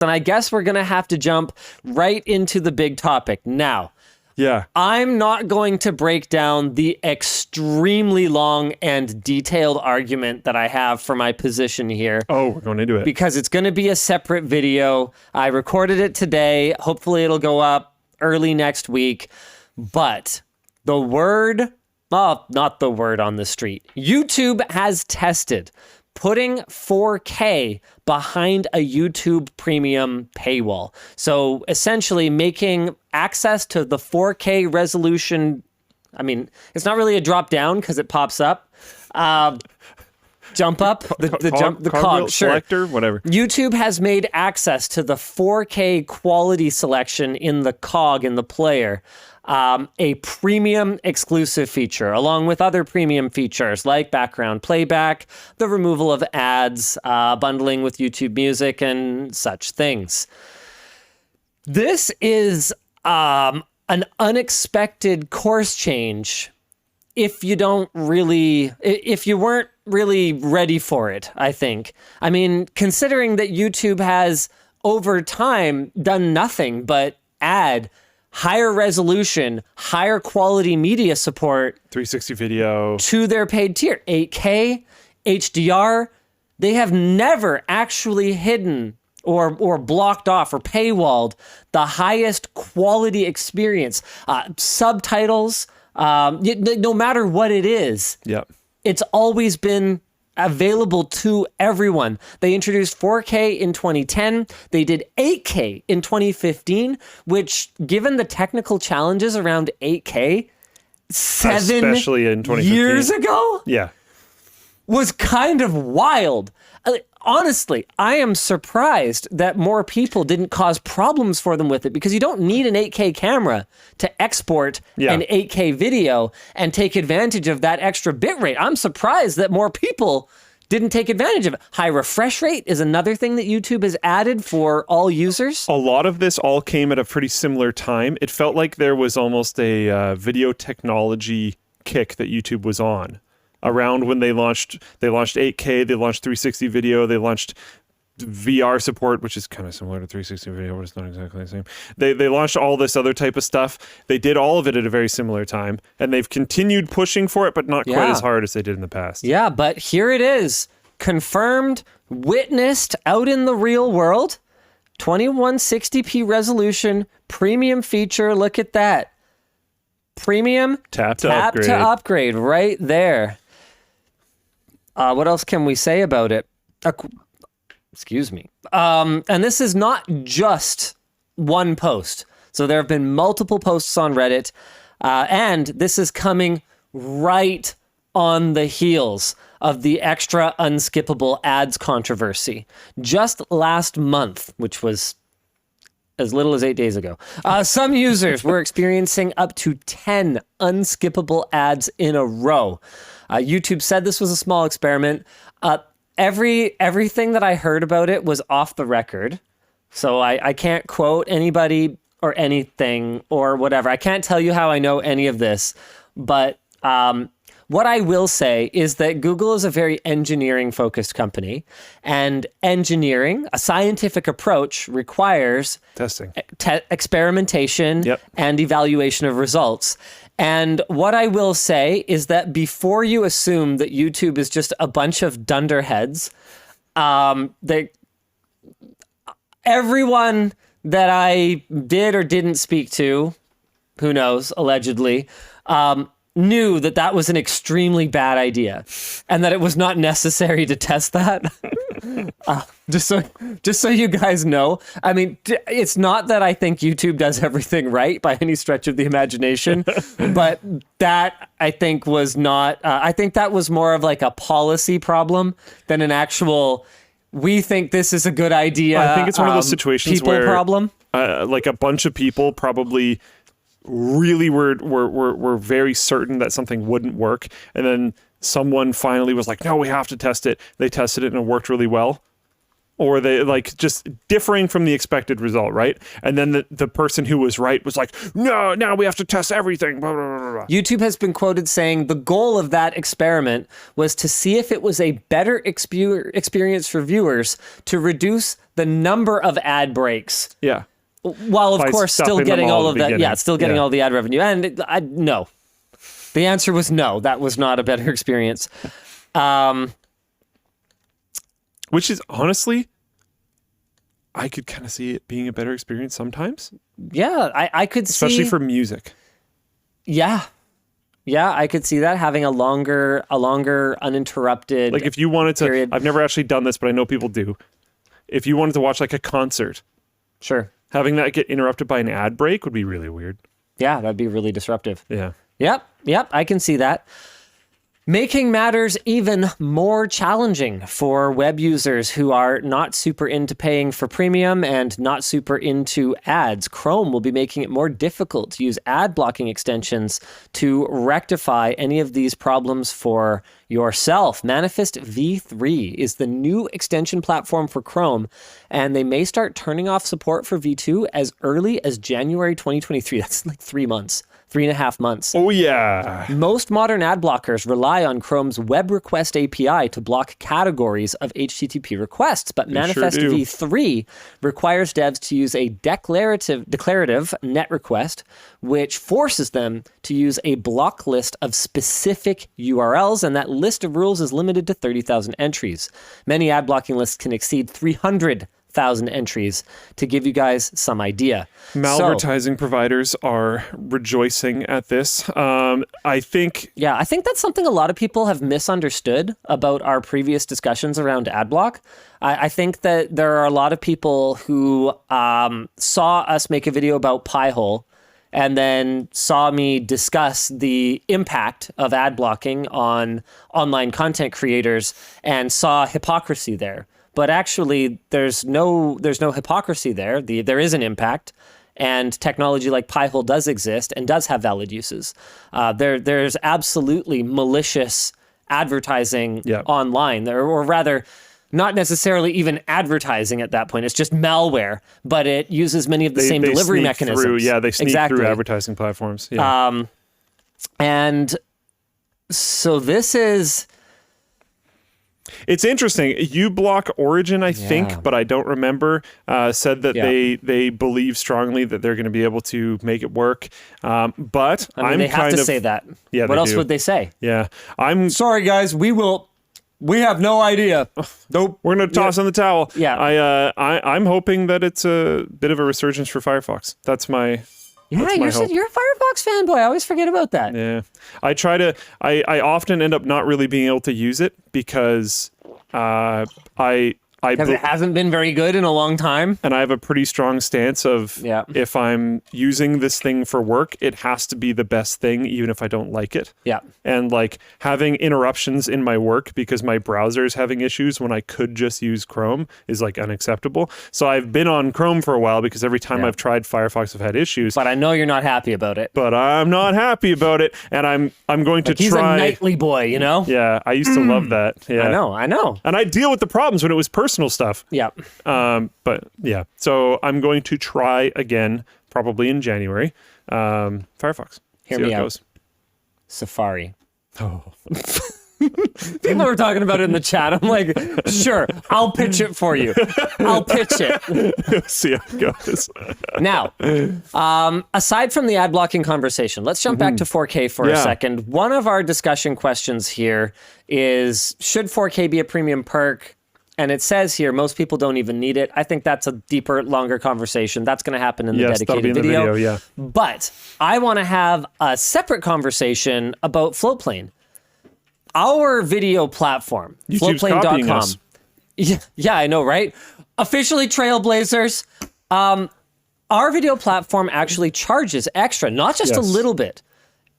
And I guess we're going to have to jump right into the big topic now. Yeah. I'm not going to break down the extremely long and detailed argument that I have for my position here. Oh, we're going into it. Because it's going to be a separate video. I recorded it today. Hopefully it'll go up early next week. But the word, well, not the word on the street. YouTube has tested putting 4K behind a YouTube Premium paywall. So essentially making access to the 4K resolution, I mean, it's not really a drop down because it pops up. Jump up, the cog, sure. Selector, whatever. YouTube has made access to the 4K quality selection in the cog in the player. A premium exclusive feature, along with other premium features like background playback, the removal of ads, bundling with YouTube Music, and such things. This is an unexpected course change if you weren't really ready for it, I think. I mean, considering that YouTube has, over time, done nothing but add higher resolution, higher quality media support 360 video to their paid tier. 8K, HDR. They have never actually hidden or blocked off or paywalled the highest quality experience. Subtitles, no matter what it is. Yep. It's always been available to everyone. They introduced 4K in 2010. They did 8K in 2015, which, given the technical challenges around 8K, especially in 2015 years ago, yeah, was kind of wild. Honestly, I am surprised that more people didn't cause problems for them with it, because you don't need an 8K camera to export an 8K video and take advantage of that extra bitrate. I'm surprised that more people didn't take advantage of it. High refresh rate is another thing that YouTube has added for all users. A lot of this all came at a pretty similar time. It felt like there was almost a video technology kick that YouTube was on. Around when they launched 8K, they launched 360 video, they launched VR support, which is kind of similar to 360 video, but it's not exactly the same. They launched all this other type of stuff. They did all of it at a very similar time, and they've continued pushing for it, but not quite as hard as they did in the past. Yeah, but here it is. Confirmed, witnessed, out in the real world. 2160p resolution, premium feature, look at that. Premium, tap to upgrade right there. What else can we say about it? Excuse me. And this is not just one post. So there have been multiple posts on Reddit, and this is coming right on the heels of the extra unskippable ads controversy. Just last month, which was as little as 8 days ago, some users were experiencing up to 10 unskippable ads in a row. YouTube said this was a small experiment. Everything that I heard about it was off the record, so I can't quote anybody or anything or whatever. I can't tell you how I know any of this, but what I will say is that Google is a very engineering-focused company, and engineering, a scientific approach, requires testing, experimentation, and evaluation of results. And what I will say is that before you assume that YouTube is just a bunch of dunderheads, everyone that I did or didn't speak to, who knows, allegedly, knew that that was an extremely bad idea and that it was not necessary to test that. Just so you guys know, I mean, it's not that I think YouTube does everything right by any stretch of the imagination, but that I think was not, I think that was more of like a policy problem than an actual, we think this is a good idea. I think it's one of those situations where problem. Like a bunch of people probably really were very certain that something wouldn't work, and then someone finally was like, no, we have to test it. They tested it and it worked really well. or they like just differing from the expected result, right? And then the person who was right was like, no, now we have to test everything. Blah, blah, blah, blah. YouTube has been quoted saying the goal of that experiment was to see if it was a better experience for viewers to reduce the number of ad breaks. Yeah. While, of By course, still stuffing them getting all all at of the that. beginning. Yeah, still getting Yeah. all the ad revenue. And no. The answer was no. That was not a better experience. Which is honestly, I could kind of see it being a better experience sometimes, Yeah, I could see. especially for music. Yeah. Yeah, I could see that, having a longer uninterrupted. Like if you wanted to, period. I've never actually done this, but I know people do. If you wanted to watch like a concert, Sure. having that get interrupted by an ad break would be really weird. Yeah, that'd be really disruptive. Yeah. Yep, I can see that. Making matters even more challenging for web users who are not super into paying for premium and not super into ads. Chrome will be making it more difficult to use ad blocking extensions to rectify any of these problems for yourself. Manifest V3 is the new extension platform for Chrome, and they may start turning off support for V2 as early as January 2023. That's like 3 months. 3.5 months. Oh yeah. Most modern ad blockers rely on Chrome's Web Request API to block categories of HTTP requests, but Manifest do. V3 requires devs to use a declarative net request, which forces them to use a block list of specific URLs, and that list of rules is limited to 30,000 entries. Many ad blocking lists can exceed 300,000 entries, to give you guys some idea. Malvertising providers are rejoicing at this. I think Yeah, I think that's something a lot of people have misunderstood about our previous discussions around AdBlock. I think that there are a lot of people who saw us make a video about Paywall and then saw me discuss the impact of ad blocking on online content creators and saw hypocrisy there. But actually, there's no hypocrisy there. There is an impact. And technology like Paywall does exist and does have valid uses. There's absolutely malicious advertising online, or rather, not necessarily even advertising at that point. It's just malware, but it uses many of the same delivery sneak mechanisms. they sneak through advertising platforms. Yeah. And so this is... It's interesting. uBlock Origin, I think, but I don't remember, said that they believe strongly that they're going to be able to make it work. But they have to say that. Yeah, what else would they say? Yeah. Sorry, guys. We have no idea. Nope. We're going to toss in the towel. Yeah. I'm hoping that it's a bit of a resurgence for Firefox. That's my... Yeah, you're a Firefox fanboy. I always forget about that. Yeah. I often end up not really being able to use it because Because it hasn't been very good in a long time. And I have a pretty strong stance of if I'm using this thing for work, it has to be the best thing, even if I don't like it. Yeah. And like having interruptions in my work because my browser is having issues when I could just use Chrome is like unacceptable. So I've been on Chrome for a while because every time I've tried Firefox, I've had issues. But I know you're not happy about it. But I'm not happy about it. And I'm going to try. He's a nightly boy, you know? Yeah. I used to love that. Yeah. I know. And I deal with the problems when it was personal stuff. Yeah. But yeah, so I'm going to try again, probably in January. Firefox. Hear See me how it out. goes. Safari. Oh. People were talking about it in the chat. I'm like, sure, I'll pitch it for you. I'll pitch it. See how it goes. Now, aside from the ad blocking conversation, let's jump back to 4K for a second. One of our discussion questions here is, should 4K be a premium perk? And it says here, most people don't even need it. I think that's a deeper, longer conversation. That's going to happen in the dedicated video. Yeah. But I want to have a separate conversation about Floatplane. Our video platform, YouTube's copying floatplane.com. us. Yeah, I know, right? Officially trailblazers. Our video platform actually charges extra, not just a little bit.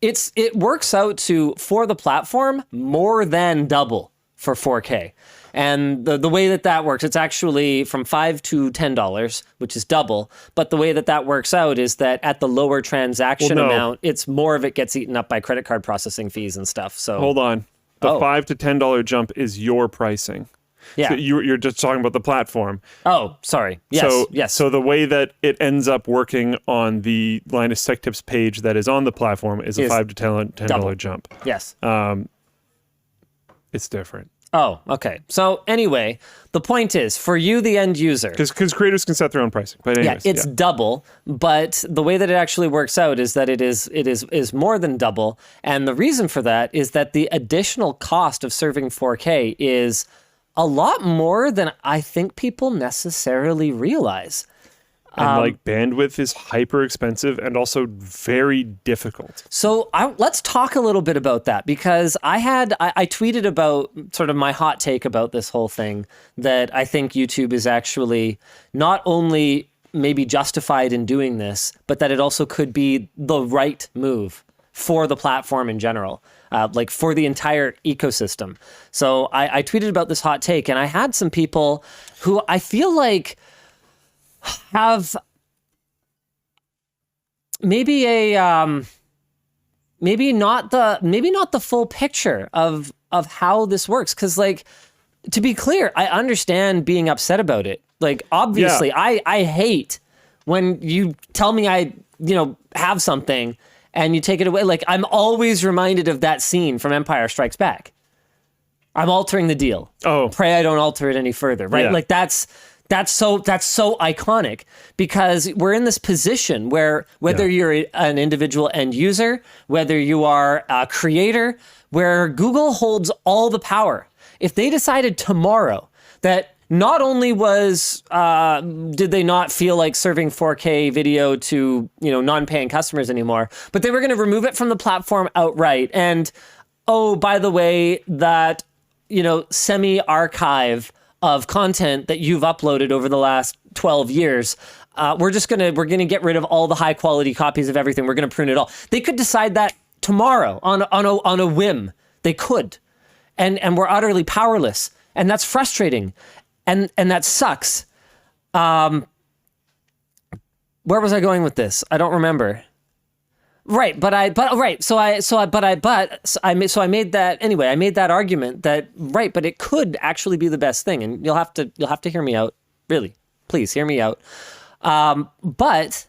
It works out to, for the platform, more than double for 4K. And the way that works, it's actually from $5 to $10, which is double. But the way that works out is that at the lower transaction amount, it's more of it gets eaten up by credit card processing fees and stuff. So hold on. The $5 to $10 jump is your pricing. Yeah. So you're just talking about the platform. Oh, sorry. Yes. So, yes. So the way that it ends up working on the Linus Tech Tips page that is on the platform is a $5 to $10 jump. Yes. It's different. Oh, okay. So anyway, the point is, for you, the end user, Because creators can set their own pricing. But anyways, it's double. But the way that it actually works out is that it is more than double, and the reason for that is that the additional cost of serving 4K is a lot more than I think people necessarily realize. And like bandwidth is hyper expensive and also very difficult. So let's talk a little bit about that, because I tweeted about sort of my hot take about this whole thing, that I think YouTube is actually not only maybe justified in doing this, but that it also could be the right move for the platform in general, like for the entire ecosystem. So I tweeted about this hot take, and I had some people who I feel like have maybe maybe not the full picture of how this works, because, like, to be clear, I understand being upset about it. Like, obviously, yeah. I hate when you tell me I have something and you take it away. Like, I'm always reminded of that scene from Empire Strikes Back. I'm altering the deal. Oh, pray I don't alter it any further. Right? Yeah. Like, that's so iconic, because we're in this position where whether you're an individual end user, whether you are a creator, where Google holds all the power. If they decided tomorrow that not only did they not feel like serving 4K video to non-paying customers anymore, but they were going to remove it from the platform outright. And oh, by the way, that semi-archive of content that you've uploaded over the last 12 years, we're gonna get rid of all the high quality copies of everything. We're gonna prune it all. They could decide that tomorrow on a whim. They could, and we're utterly powerless, and that's frustrating, and that sucks. Where was I going with this? I don't remember. Right, I made that anyway. I made that argument that but it could actually be the best thing, and you'll have to hear me out. Really, please hear me out. But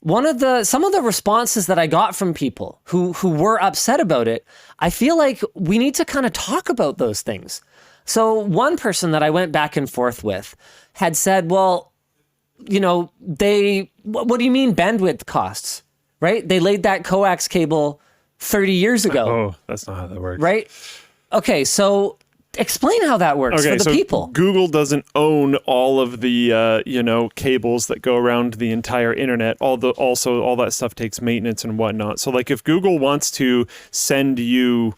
some of the responses that I got from people who were upset about it, I feel like we need to kind of talk about those things. So one person that I went back and forth with had said, well, what do you mean bandwidth costs? Right? They laid that coax cable 30 years ago. Oh, that's not how that works. Right? Okay, so explain how that works for the people. Google doesn't own all of the cables that go around the entire internet. All that stuff takes maintenance and whatnot. So like if Google wants to send you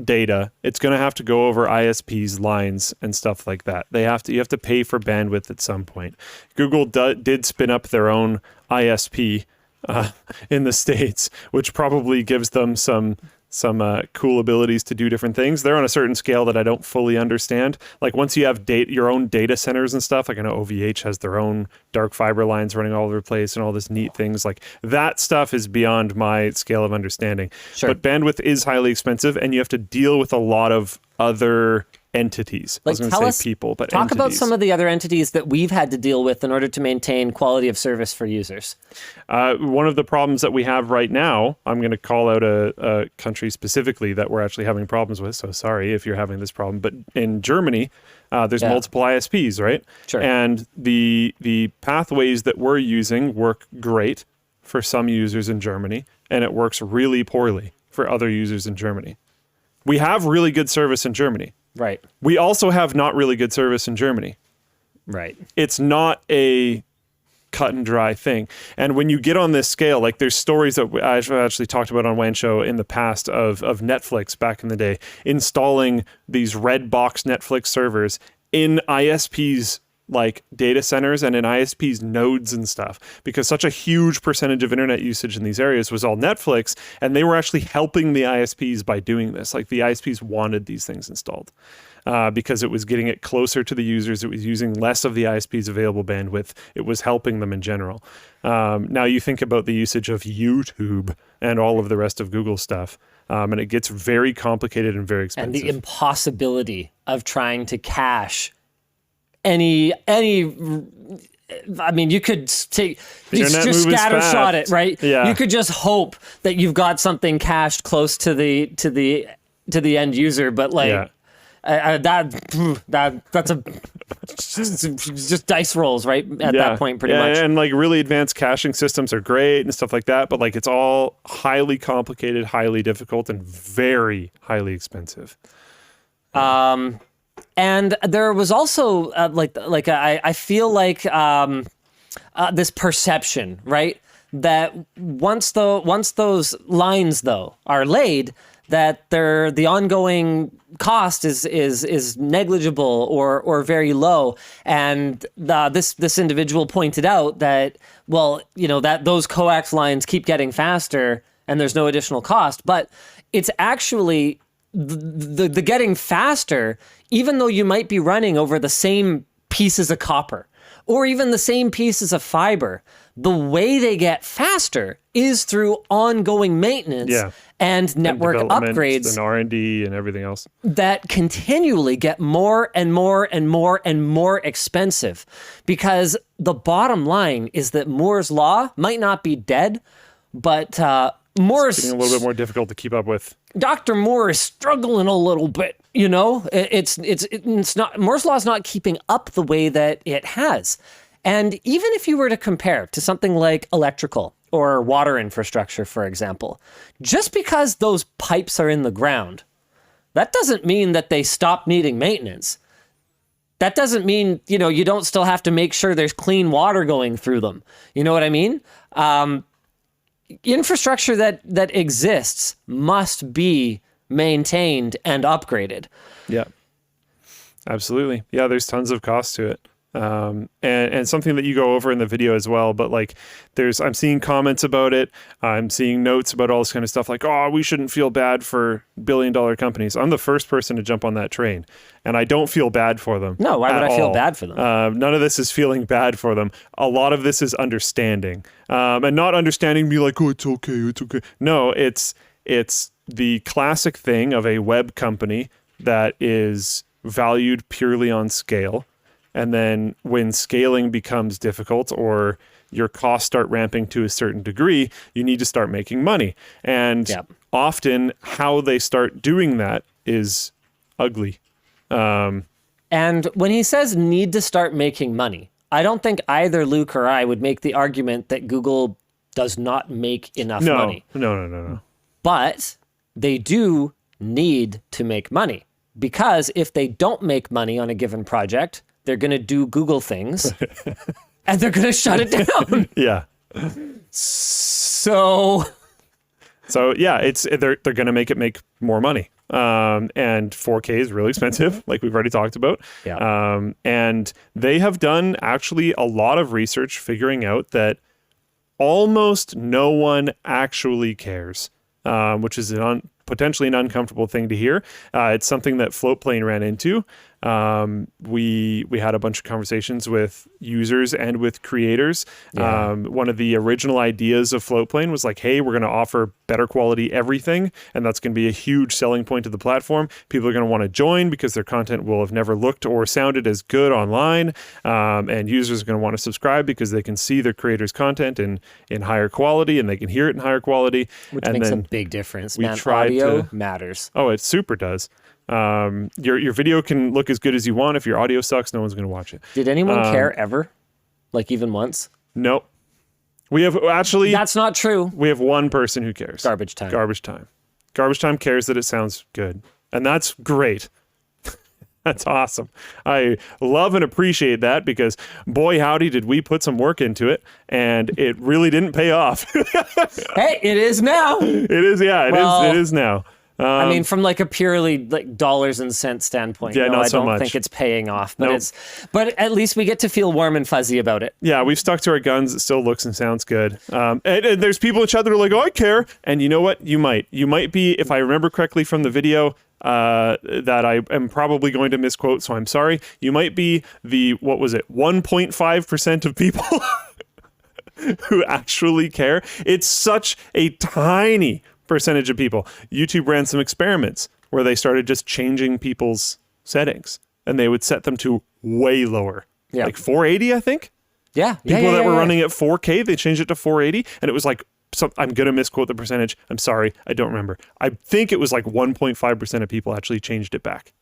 data, it's going to have to go over ISP's lines and stuff like that. You have to pay for bandwidth at some point. Google did spin up their own ISP in the States, which probably gives them some cool abilities to do different things. They're on a certain scale that I don't fully understand. Like once you have your own data centers and stuff, like I know OVH has their own dark fiber lines running all over the place and all this neat things. Like that stuff is beyond my scale of understanding. Sure. But bandwidth is highly expensive, and you have to deal with a lot of other entities. Like, I was going to say people, but talk entities. About some of the other entities that we've had to deal with in order to maintain quality of service for users. One of the problems that we have right now, I'm going to call out a country specifically that we're actually having problems with. So sorry if you're having this problem, but in Germany, there's multiple ISPs, right? Sure. And the pathways that we're using work great for some users in Germany, and it works really poorly for other users in Germany. We have really good service in Germany. Right. We also have not really good service in Germany. Right. It's not a cut and dry thing. And when you get on this scale, like there's stories that I've actually talked about on Wan Show in the past of Netflix back in the day, installing these red box Netflix servers in ISPs like data centers and in ISPs nodes and stuff, because such a huge percentage of internet usage in these areas was all Netflix, and they were actually helping the ISPs by doing this. Like the ISPs wanted these things installed because it was getting it closer to the users. It was using less of the ISP's available bandwidth. It was helping them in general. Now you think about the usage of YouTube and all of the rest of Google stuff. and it gets very complicated and very And expensive. the impossibility of trying to cache any. I mean, you could take internet just moves scattershot fast. it, right? Yeah. You could just hope that you've got something cached close to the end user, but like Yeah. that's a just dice rolls, right? At that point, pretty much. And like really advanced caching systems are great and stuff like that, but like it's all highly complicated, highly difficult, and very highly expensive. And there was also I feel like this perception, right, that once those lines though are laid, that the ongoing cost is negligible or very low. And this individual pointed out that, well, that those coax lines keep getting faster and there's no additional cost, but it's actually the getting faster, even though you might be running over the same pieces of copper or even the same pieces of fiber, the way they get faster is through ongoing maintenance and network upgrades and R&D and everything else that continually get more and more and more and more expensive, because the bottom line is that Moore's law might not be dead, but Moore's getting a little bit more difficult to keep up with. Dr. Moore is struggling a little bit, it's not, Moore's law is not keeping up the way that it has. And even if you were to compare to something like electrical or water infrastructure, for example, just because those pipes are in the ground, that doesn't mean that they stop needing maintenance. That doesn't mean, you don't still have to make sure there's clean water going through them. You know what I mean? Infrastructure that exists must be maintained and upgraded. Yeah, absolutely. Yeah, there's tons of cost to it. And something that you go over in the video as well, but like I'm seeing comments about it. I'm seeing notes about all this kind of stuff like, oh, we shouldn't feel bad for billion-dollar companies. I'm the first person to jump on that train, and I don't feel bad for them. No, why would I feel bad for them? None of this is feeling bad for them. A lot of this is understanding, and not understanding be like, oh, it's okay. No, it's the classic thing of a web company that is valued purely on scale. And then when scaling becomes difficult or your costs start ramping to a certain degree, you need to start making money. And often how they start doing that is ugly. And when he says need to start making money, I don't think either Luke or I would make the argument that Google does not make enough money. No. But they do need to make money, because if they don't make money on a given project, they're going to do Google things and they're going to shut it down. Yeah. So yeah, they're going to make more money. And 4K is really expensive, like we've already talked about. Yeah. And they have done actually a lot of research figuring out that almost no one actually cares, which is potentially an uncomfortable thing to hear. It's something that Floatplane ran into. We had a bunch of conversations with users and with creators. Yeah. One of the original ideas of Floatplane was like, hey, we're going to offer better quality everything, and that's going to be a huge selling point of the platform. People are going to want to join because their content will have never looked or sounded as good online, and users are going to want to subscribe because they can see their creators' content in higher quality and they can hear it in higher quality. Which and makes a then big difference, we man. tried Audio matters. Oh, it super does. Your video can look as good as you want. If your audio sucks, no one's going to watch it. Did anyone care ever? Like even once? No. We have actually... That's not true. We have one person who cares. Garbage Time. Garbage Time cares that it sounds good. And that's great. That's awesome. I love and appreciate that because boy, howdy, did we put some work into it and it really didn't pay off. Hey, it is now. It is, yeah, it is now. I mean, from like a purely like dollars and cents standpoint, yeah, no, not I so don't much. think it's paying off. But Nope. but at least we get to feel warm and fuzzy about it. Yeah, we've stuck to our guns. It still looks and sounds good. And there's people in chat that are like, oh, I care. And you know what? You might be, if I remember correctly from the video, that I am probably going to misquote, so I'm sorry. You might be the, 1.5% of people who actually care. It's such a tiny percentage of people. YouTube ran some experiments where they started just changing people's settings, and they would set them to way lower, like 480, I think. Yeah. People that were running at 4K, they changed it to 480, and it was like, I'm going to misquote the percentage. I'm sorry. I don't remember. I think it was like 1.5% of people actually changed it back.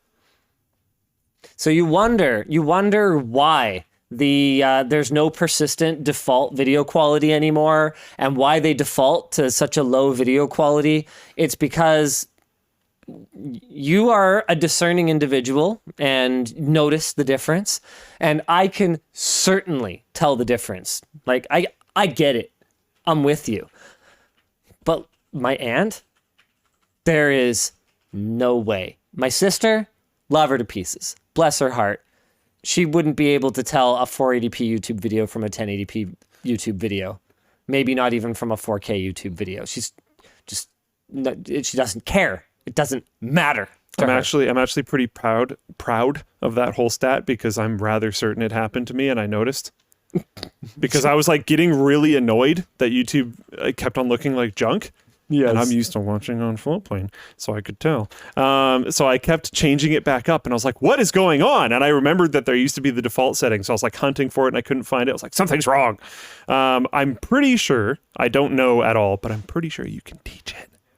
So you wonder why there's no persistent default video quality anymore, and why they default to such a low video quality. It's because you are a discerning individual and notice the difference, and I can certainly tell the difference. Like, I get it. I'm with you. But my aunt, there is no way. My sister, love her to pieces. Bless her heart. She wouldn't be able to tell a 480p YouTube video from a 1080p YouTube video. Maybe not even from a 4K YouTube video. She's just, she doesn't care. It doesn't matter. I'm actually pretty proud of that whole stat, because I'm rather certain it happened to me and I noticed. Because I was like getting really annoyed that YouTube kept on looking like junk. Yes. And I'm used to watching on Floatplane, so I could tell. So I kept changing it back up, and I was like, what is going on? And I remembered that there used to be the default setting, so I was like hunting for it, and I couldn't find it. I was like, something's wrong. I'm pretty sure, I don't know at all, but I'm pretty sure you can teach